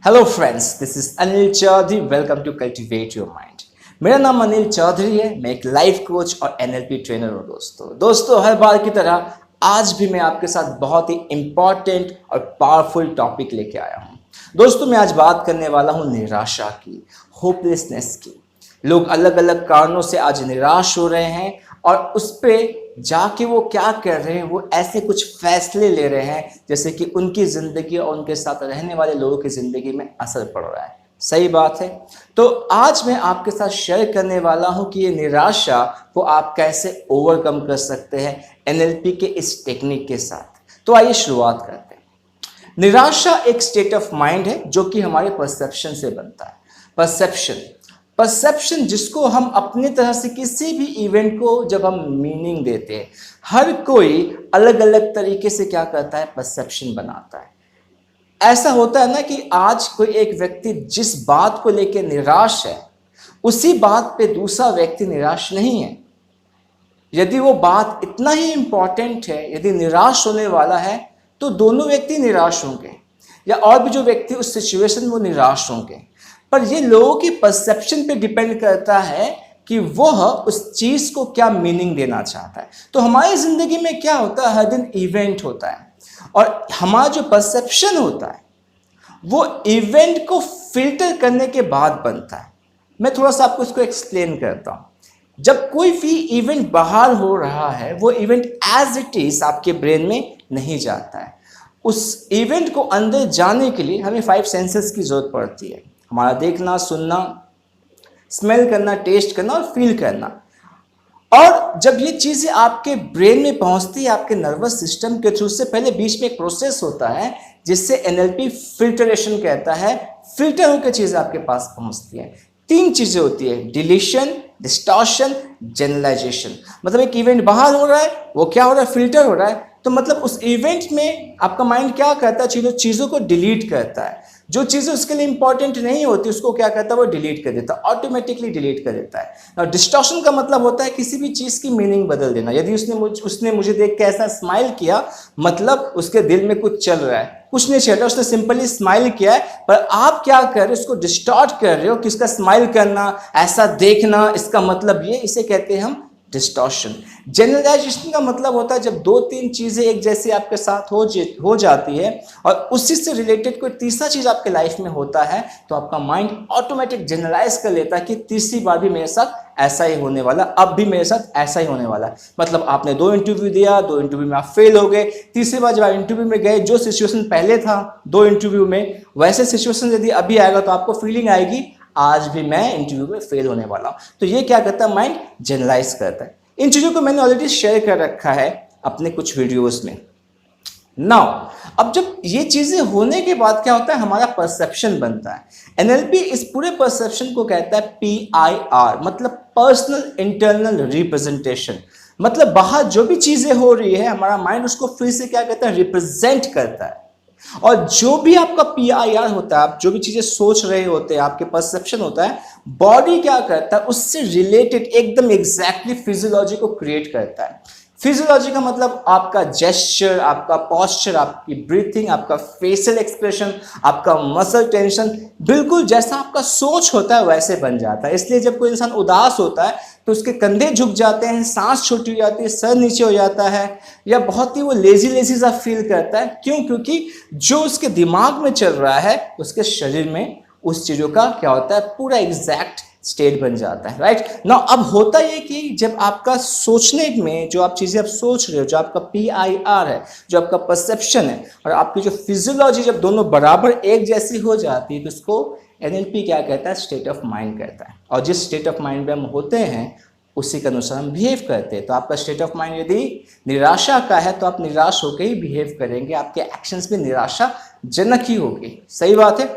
Hello friends, this is Anil Chaudhary. Welcome to cultivate your mind. मेरा नाम अनिल चौधरी है। मैं एक लाइफ कोच और एनएलपी ट्रेनर हूँ। दोस्तों हर बार की तरह आज भी मैं आपके साथ बहुत ही इंपॉर्टेंट और पावरफुल टॉपिक लेके आया हूँ। दोस्तों मैं आज बात करने वाला हूँ निराशा की, होपलेसनेस की। लोग अलग अलग कारणों से आज निराश हो रहे हैं और उस पर जाके वो क्या कर रहे हैं, वो ऐसे कुछ फैसले ले रहे हैं जैसे कि उनकी ज़िंदगी और उनके साथ रहने वाले लोगों की ज़िंदगी में असर पड़ रहा है। सही बात है। तो आज मैं आपके साथ शेयर करने वाला हूँ कि ये निराशा को आप कैसे ओवरकम कर सकते हैं एनएलपी के इस टेक्निक के साथ। तो आइए शुरुआत करते हैं। निराशा एक स्टेट ऑफ माइंड है जो कि हमारे परसेप्शन से बनता है। परसेप्शन जिसको हम अपनी तरह से किसी भी इवेंट को जब हम मीनिंग देते हैं, हर कोई अलग अलग तरीके से क्या करता है, परसेप्शन बनाता है। ऐसा होता है ना कि आज कोई एक व्यक्ति जिस बात को लेकर निराश है, उसी बात पे दूसरा व्यक्ति निराश नहीं है। यदि वो बात इतना ही इंपॉर्टेंट है, यदि निराश होने वाला है, तो दोनों व्यक्ति निराश होंगे या और भी जो व्यक्ति उस सिचुएशन में वो निराश होंगे। पर ये लोगों की परसेप्शन पे डिपेंड करता है कि वह उस चीज को क्या मीनिंग देना चाहता है। तो हमारी जिंदगी में क्या होता है, हर दिन इवेंट होता है और हमारा जो परसेप्शन होता है वो इवेंट को फिल्टर करने के बाद बनता है। मैं थोड़ा सा आपको इसको एक्सप्लेन करता हूँ। जब कोई भी इवेंट बाहर हो रहा है, वो इवेंट एज इट इज आपके ब्रेन में नहीं जाता है। उस इवेंट को अंदर जाने के लिए हमें 5 सेंसेस की जरूरत पड़ती है। हमारा देखना, सुनना, स्मेल करना, टेस्ट करना और फील करना। और जब ये चीज़ें आपके ब्रेन में पहुंचती है आपके नर्वस सिस्टम के थ्रू, से पहले बीच में एक प्रोसेस होता है जिससे एनएलपी फिल्टरेशन कहता है। फिल्टर होकर चीज़ें आपके पास पहुंचती हैं। 3 चीज़ें होती है, डिलीशन, डिस्टॉर्शन, जनरलाइजेशन। मतलब एक इवेंट बाहर हो रहा है, वो क्या हो रहा है, फिल्टर हो रहा है। तो मतलब उस इवेंट में आपका माइंड क्या करता है, चीज़ों को डिलीट करता है। जो चीज़ें उसके लिए इंपॉर्टेंट नहीं होती उसको क्या करता है, वो डिलीट कर देता है, ऑटोमेटिकली डिलीट कर देता है। और डिस्टॉर्शन का मतलब होता है किसी भी चीज़ की मीनिंग बदल देना। यदि उसने मुझे देख के ऐसा स्माइल किया, मतलब उसके दिल में कुछ चल रहा है, कुछ नहीं चल रहा, उसने सिंपली स्माइल किया है। पर आप क्या कर रहे हो, उसको डिस्टॉर्ट कर रहे हो कि इसका स्माइल करना, ऐसा देखना, इसका मतलब ये, इसे कहते हैं हम डिस्टॉर्शन। जनरलाइजेशन का मतलब होता है जब 2-3 चीज़ें एक जैसे आपके साथ हो जाती है और उसी से रिलेटेड कोई तीसरा चीज़ आपके लाइफ में होता है, तो आपका माइंड ऑटोमेटिक जनरलाइज कर लेता है कि तीसरी बार भी मेरे साथ ऐसा ही होने वाला, अब भी मेरे साथ ऐसा ही होने वाला। मतलब आपने 2 इंटरव्यू दिया, 2 इंटरव्यू में आप फेल हो गए। तीसरी बार जब आप इंटरव्यू में गए, जो सिचुएशन पहले था 2 इंटरव्यू में, वैसे सिचुएशन यदि अभी आएगा तो आपको फीलिंग आएगी आज भी मैं इंटरव्यू में फेल होने वाला हूं। तो ये क्या करता है, माइंड जनरलाइज करता है। इन चीज़ों को मैंने ऑलरेडी शेयर कर रखा है अपने कुछ वीडियोस में। नाउ अब जब ये चीज़ें होने के बाद क्या होता है, हमारा परसेप्शन बनता है। एनएलपी इस पूरे परसेप्शन को कहता है PIR, मतलब पर्सनल इंटरनल रिप्रेजेंटेशन। मतलब बाहर जो भी चीज़ें हो रही है, हमारा माइंड उसको फिर से क्या कहता है, रिप्रेजेंट करता है। और जो भी आपका PIR होता है, आप जो भी चीजें सोच रहे होते हैं, आपके परसेप्शन होता है, बॉडी क्या करता है, उससे रिलेटेड एकदम एग्जैक्टली फिजियोलॉजी को क्रिएट करता है। फिजियोलॉजी का मतलब आपका जेस्चर, आपका पोस्चर, आपकी ब्रीथिंग, आपका फेशियल एक्सप्रेशन, आपका मसल टेंशन, बिल्कुल जैसा आपका सोच होता है वैसे बन जाता है। इसलिए जब कोई इंसान उदास होता है तो उसके कंधे झुक जाते हैं, सांस छोटी हो जाती है, सर नीचे हो जाता है, या बहुत ही वो लेजी सा फील करता है। क्यों? क्योंकि जो उसके दिमाग में चल रहा है उसके शरीर में उस चीज़ों का क्या होता है, पूरा एग्जैक्ट स्टेट बन जाता है। राइट ना। अब होता ये कि जब आपका सोचने में, जो आप चीज़ें आप सोच रहे हो, जो आपका PIR है, जो आपका परसेप्शन है, और आपकी जो फिजियोलॉजी, जब दोनों बराबर एक जैसी हो जाती है, तो उसको एनएलपी क्या कहता है, स्टेट ऑफ माइंड कहता है। और जिस स्टेट ऑफ माइंड में हम होते हैं उसी के अनुसार हम बिहेव करते हैं। तो आपका स्टेट ऑफ माइंड यदि निराशा का है तो आप निराश होकर ही बिहेव करेंगे, आपके एक्शंस में निराशाजनक ही होगी। सही बात है।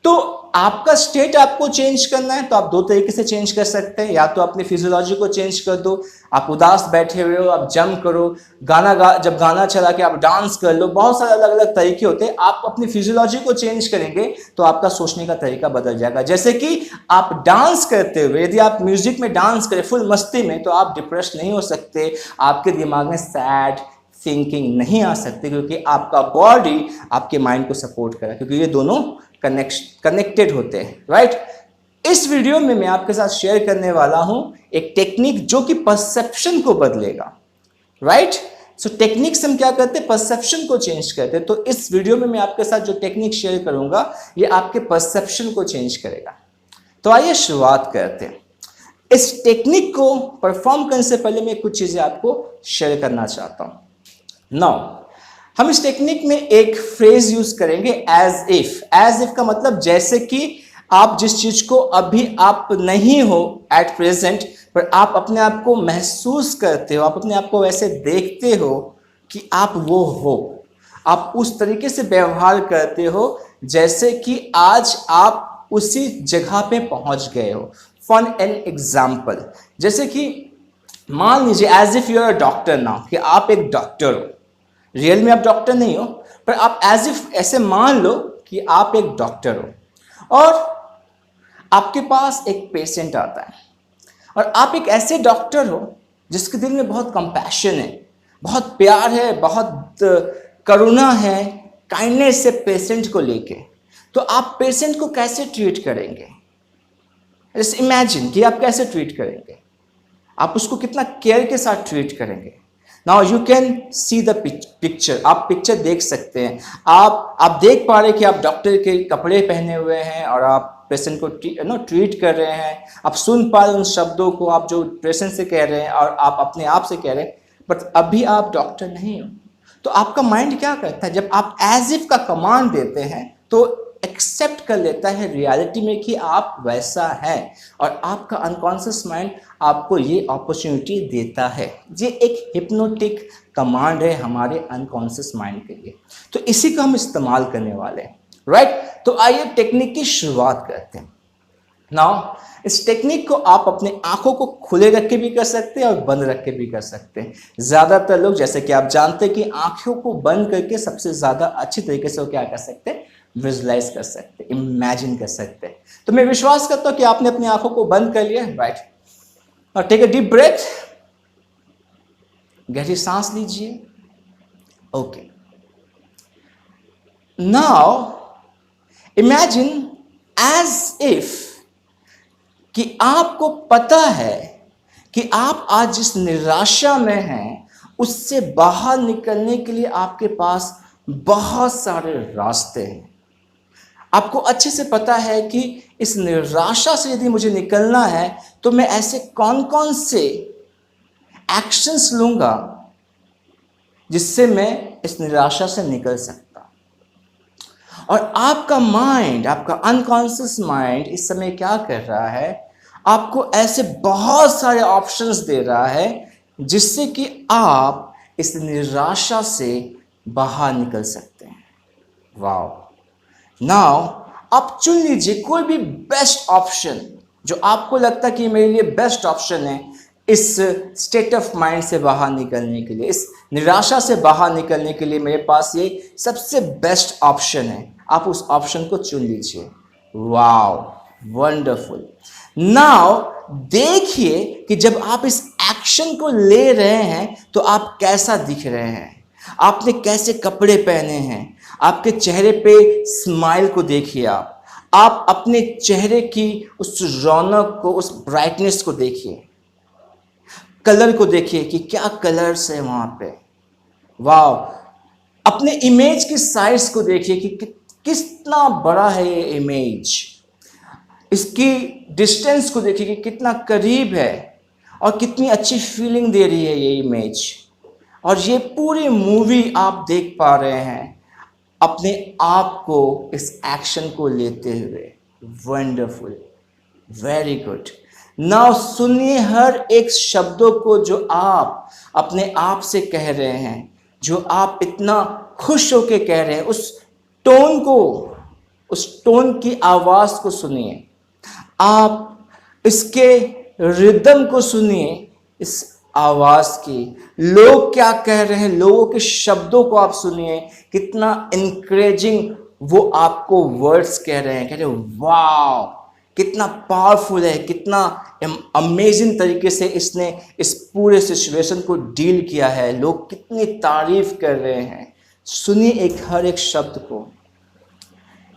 तो आपका स्टेट आपको चेंज करना है तो आप 2 तरीके से चेंज कर सकते हैं। या तो अपनी फिजियोलॉजी को चेंज कर दो, आप उदास बैठे हुए हो, आप जंप करो, जब गाना चला के आप डांस कर लो, बहुत सारे अलग अलग तरीके होते हैं। आप अपनी फिजियोलॉजी को चेंज करेंगे तो आपका सोचने का तरीका बदल जाएगा। जैसे कि आप डांस करते हुए, यदि आप म्यूजिक में डांस करें फुल मस्ती में, तो आप डिप्रेस नहीं हो सकते, आपके दिमाग में सैड थिंकिंग नहीं आ सकती, क्योंकि आपका बॉडी आपके माइंड को सपोर्ट करा, क्योंकि ये दोनों कनेक्टेड होते हैं, राइट। इस वीडियो में मैं आपके साथ शेयर करने वाला हूं एक टेक्निक जो कि परसेप्शन को बदलेगा, राइट। सो टेक्निक से हम क्या करते हैं, परसेप्शन को चेंज करते हैं। तो इस वीडियो में मैं आपके साथ जो टेक्निक शेयर करूंगा ये आपके परसेप्शन को चेंज करेगा। तो आइए शुरुआत करते हैं। इस टेक्निक को परफॉर्म करने से पहले मैं कुछ चीजें आपको शेयर करना चाहता हूं। नाउ हम इस टेक्निक में एक फ्रेज यूज करेंगे, एज इफ। एज इफ का मतलब जैसे कि आप जिस चीज को अभी आप नहीं हो एट प्रेजेंट, पर आप अपने आप को महसूस करते हो, आप अपने आप को वैसे देखते हो कि आप वो हो। आप उस तरीके से व्यवहार करते हो जैसे कि आज आप उसी जगह पे पहुंच गए हो। फॉर एन एग्जाम्पल, जैसे कि मान लीजिए as if you are a doctor now, कि आप एक डॉक्टर हो। रियल में आप डॉक्टर नहीं हो, पर आप एज इफ ऐसे मान लो कि आप एक डॉक्टर हो और आपके पास एक पेशेंट आता है और आप एक ऐसे डॉक्टर हो जिसके दिल में बहुत कंपैशन है, बहुत प्यार है, बहुत करुणा है, काइंडनेस है पेशेंट को लेके। तो आप पेशेंट को कैसे ट्रीट करेंगे? जस्ट इमेजिन कि आप कैसे ट्रीट करेंगे, आप उसको कितना केयर के साथ ट्रीट करेंगे। Now you can see the picture, आप पिक्चर देख सकते हैं। आप देख पा रहे हैं कि आप डॉक्टर के कपड़े पहने हुए हैं और आप पेशेंट को ट्रीट कर रहे हैं। आप सुन पा रहे हैं उन शब्दों को आप जो पेशेंट से कह रहे हैं और आप अपने आप से कह रहे हैं, बट अभी आप डॉक्टर नहीं हो। तो आपका माइंड क्या करता है, जब आप एज इफ का कमांड देते हैं तो एक्सेप्ट कर लेता है रियलिटी में कि आप वैसा है, और आपका अनकॉन्शियस माइंड आपको ये अपॉर्चुनिटी देता है। ये एक हिप्नोटिक कमांड है हमारे अनकॉन्शियस माइंड के लिए। तो इसी का हम इस्तेमाल करने वाले हैं, राइट। तो आइए टेक्निक की शुरुआत करते हैं। नाउ इस टेक्निक को आप अपने आंखों को खुले रख के भी कर सकते हैं और बंद रख के भी कर सकते हैं। ज्यादातर लोग, जैसे कि आप जानते हैं, कि आंखों को बंद करके सबसे ज्यादा अच्छी तरीके से वो क्या कर सकते हैं, विजुलाइज कर सकते, इमेजिन कर सकते हैं। तो मैं विश्वास करता हूं कि आपने अपनी आंखों को बंद कर लिया, राइट। और टेक अ डीप ब्रेथ, गहरी सांस लीजिए। Okay, now imagine as if कि आपको पता है कि आप आज जिस निराशा में हैं उससे बाहर निकलने के लिए आपके पास बहुत सारे रास्ते हैं। आपको अच्छे से पता है कि इस निराशा से यदि मुझे निकलना है तो मैं ऐसे कौन कौन से एक्शंस लूंगा जिससे मैं इस निराशा से निकल सकता। और आपका माइंड, आपका अनकॉन्शियस माइंड इस समय क्या कर रहा है, आपको ऐसे बहुत सारे ऑप्शंस दे रहा है जिससे कि आप इस निराशा से बाहर निकल सकते हैं। वाओ। नाउ आप चुन लीजिए कोई भी बेस्ट ऑप्शन जो आपको लगता है कि मेरे लिए बेस्ट ऑप्शन है इस स्टेट ऑफ माइंड से बाहर निकलने के लिए, इस निराशा से बाहर निकलने के लिए मेरे पास ये सबसे बेस्ट ऑप्शन है। आप उस ऑप्शन को चुन लीजिए। Wow, wonderful. नाउ देखिए कि जब आप इस एक्शन को ले रहे हैं तो आप कैसा दिख रहे हैं, आपने कैसे कपड़े पहने हैं, आपके चेहरे पे स्माइल को देखिए। आप अपने चेहरे की उस रौनक को, उस ब्राइटनेस को देखिए, कलर को देखिए कि क्या कलर्स है वहां पे। वाओ, अपने इमेज की साइज को देखिए कि कितना बड़ा है ये इमेज, इसकी डिस्टेंस को देखिए कि कितना करीब है और कितनी अच्छी फीलिंग दे रही है ये इमेज। और ये पूरी मूवी आप देख पा रहे हैं अपने आप को इस एक्शन को लेते हुए। Wonderful, very good. नाउ सुनिए हर एक शब्दों को जो आप अपने आप से कह रहे हैं, जो आप इतना खुश होके कह रहे हैं, उस टोन को, उस टोन की आवाज को सुनिए। आप इसके रिदम को सुनिए, इस आवाज की। लोग क्या कह रहे हैं, लोगों के शब्दों को आप सुनिए, कितना इनकरेजिंग वो आपको वर्ड्स कह रहे हैं। कह रहे हैं वाओ, कितना पावरफुल है, कितना अमेजिंग तरीके से इसने इस पूरे सिचुएशन को डील किया है, लोग कितनी तारीफ कर रहे हैं। सुनिए हर एक शब्द को।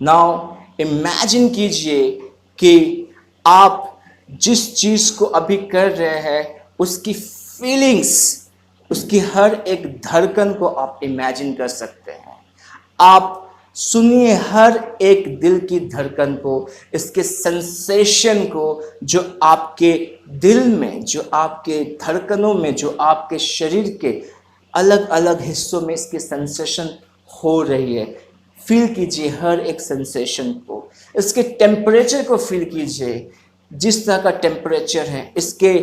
नाउ इमेजिन कीजिए कि आप जिस चीज़ को अभी कर रहे हैं उसकी फीलिंग्स, उसकी हर एक धड़कन को आप इमेजिन कर सकते हैं। आप सुनिए हर एक दिल की धड़कन को, इसके सेंसेशन को, जो आपके दिल में, जो आपके धड़कनों में, जो आपके शरीर के अलग अलग हिस्सों में इसकी सेंसेशन हो रही है। फील कीजिए हर एक सेंसेशन को, इसके टेम्परेचर को फील कीजिए, जिस तरह का टेम्परेचर है, इसके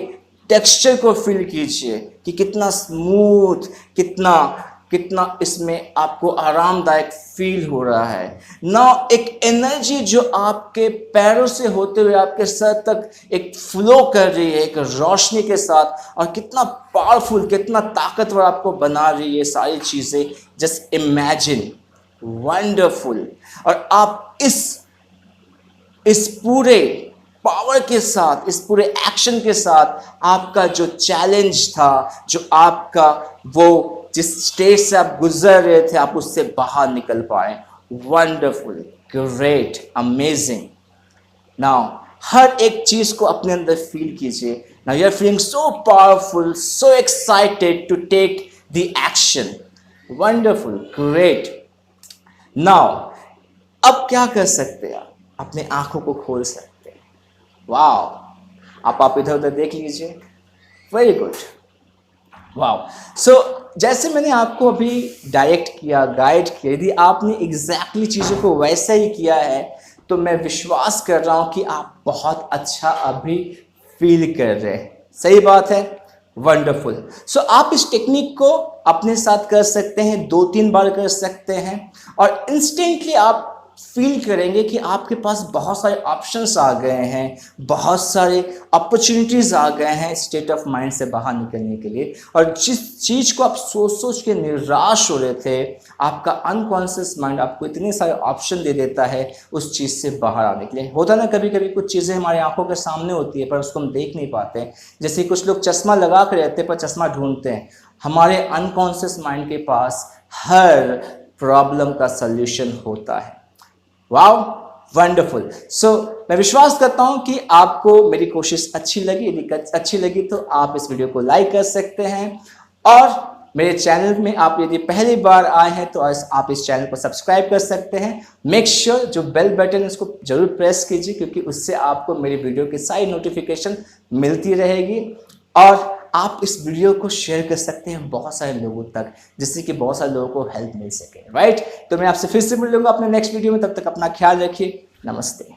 टेक्सचर को फील कीजिए कि कितना स्मूथ, कितना कितना इसमें आपको आरामदायक फील हो रहा है ना। एक एनर्जी जो आपके पैरों से होते हुए आपके सर तक एक फ्लो कर रही है एक रोशनी के साथ, और कितना पावरफुल, कितना ताकतवर आपको बना रही है सारी चीज़ें। Just imagine, wonderful. और आप इस पूरे पावर के साथ, इस पूरे एक्शन के साथ, आपका जो चैलेंज था, जो आपका वो जिस स्टेज से आप गुजर रहे थे, आप उससे बाहर निकल पाए। Wonderful, great, amazing. नाउ हर एक चीज को अपने अंदर फील कीजिए। Now you are feeling so powerful, so excited to take the action. Wonderful, great. Now अब क्या कर सकते हैं? आप अपने आंखों को खोल सकते हैं। वाह, आप इधर उधर देख लीजिए। वेरी गुड, वाह। सो जैसे मैंने आपको अभी डायरेक्ट किया, गाइड किया, यदि आपने एग्जैक्टली चीज़ों को वैसा ही किया है तो मैं विश्वास कर रहा हूँ कि आप बहुत अच्छा अभी फील कर रहे हैं। सही बात है, वंडरफुल। सो आप इस टेक्निक को अपने साथ कर सकते हैं, 2-3 बार कर सकते हैं, और इंस्टेंटली आप फील करेंगे कि आपके पास बहुत सारे ऑप्शंस आ गए हैं, बहुत सारे अपॉर्चुनिटीज़ आ गए हैं स्टेट ऑफ माइंड से बाहर निकलने के लिए। और जिस चीज़ को आप सोच के निराश हो रहे थे, आपका अनकॉन्शियस माइंड आपको इतने सारे ऑप्शन दे देता है उस चीज़ से बाहर आने के लिए। होता ना, कभी कभी कुछ चीज़ें हमारी आंखों के सामने होती है पर उसको हम देख नहीं पाते हैं। जैसे कुछ लोग चश्मा लगा कर रहते हैं पर चश्मा ढूंढते हैं। हमारे अनकॉन्शियस माइंड के पास हर प्रॉब्लम का सल्यूशन होता है। Wow, wonderful. सो मैं विश्वास करता हूं कि आपको मेरी कोशिश अच्छी लगी। यदि अच्छी लगी तो आप इस वीडियो को लाइक कर सकते हैं, और मेरे चैनल में आप यदि पहली बार आए हैं तो आप इस चैनल को सब्सक्राइब कर सकते हैं। मेक श्योर जो बेल बटन है उसको जरूर प्रेस कीजिए, क्योंकि उससे आपको मेरी वीडियो की सारी नोटिफिकेशन मिलती रहेगी। और आप इस वीडियो को शेयर कर सकते हैं बहुत सारे लोगों तक, जिससे कि बहुत सारे लोगों को हेल्प मिल सके। राइट, तो मैं आपसे फिर से मिलूंगा अपने नेक्स्ट वीडियो में। तब तक अपना ख्याल रखिए। नमस्ते।